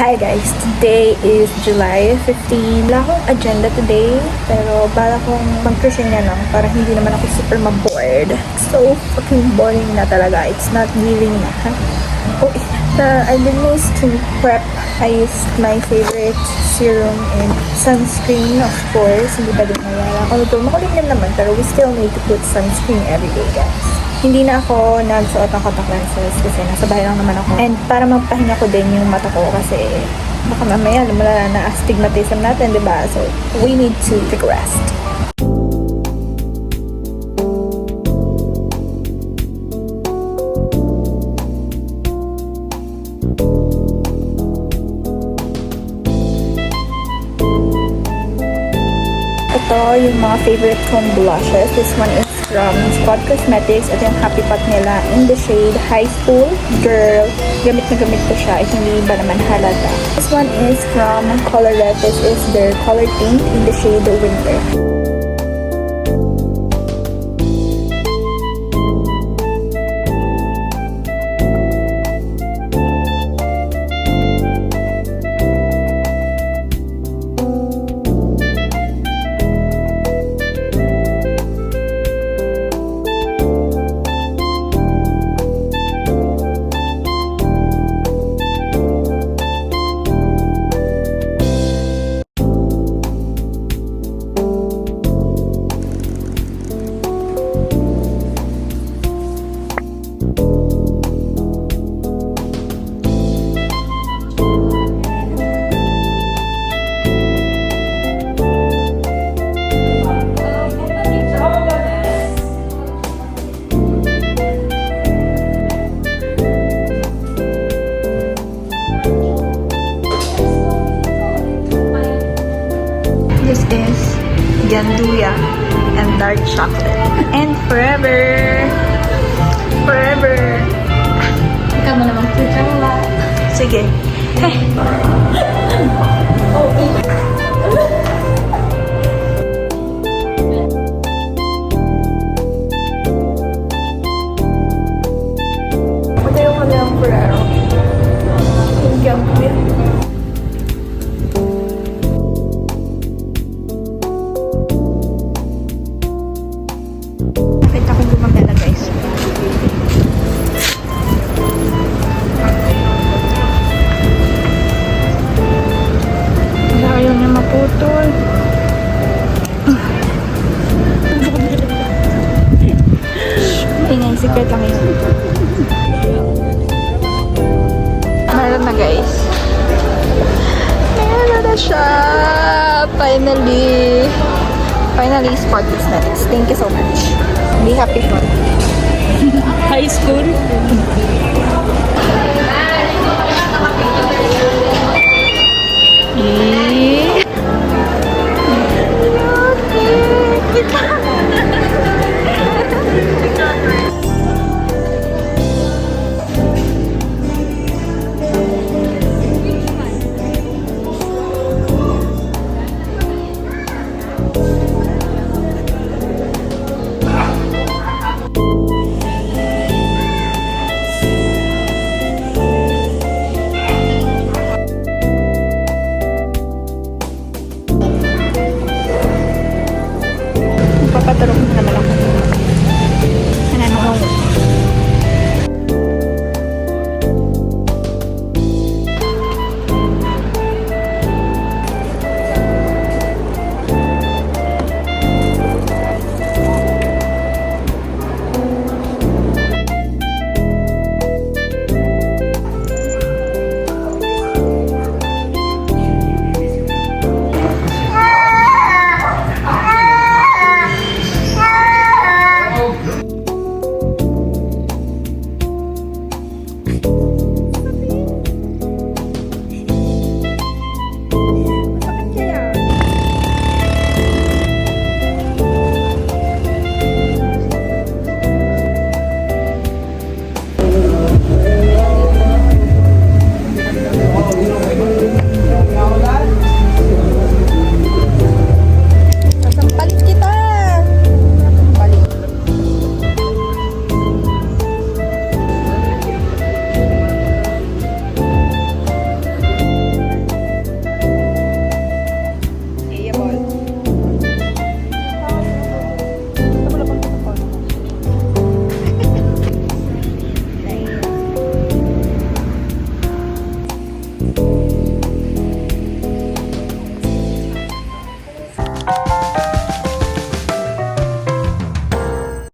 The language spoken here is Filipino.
Hi guys! Today is July 15. Wala akong agenda today, pero bala kong mag-resign lang para hindi naman ako super ma-bored. So fucking boring na talaga. It's not giving na. Oh, I did my skin prep. I used my favorite serum and sunscreen, of course. Hindi pa din nawala. Although makulit din naman, pero we still need to put sunscreen every day, guys. Hindi na ako nagsuot ng contact lenses kasi nasa bahay lang naman ako. And para mapahinga ko din yung mata ko kasi baka mamaya lumala na astigmatism natin, diba? So, we need to take a rest. Ito yung mga favorite kong blushes. This one is from Spot Cosmetics. Ito yung Happy Pot nila in the shade High School Girl. Gamit na gamit ko siya. Hindi ba naman halata. This one is from Colorette. This is their color tint in the shade Winter. This is Ganduya and dark chocolate. And forever! Forever! Ikaw mo naman po siya. Sige. Patayo kami ang forever. Yung Ganduya. Wait akong gumagana, guys. Wala, ayaw niya maputol. Ingay, secret lang yun. Meron na, guys. Meron na siya! Finally! Finally, Spot Cosmetics. Thank you so much. Be happy for High school?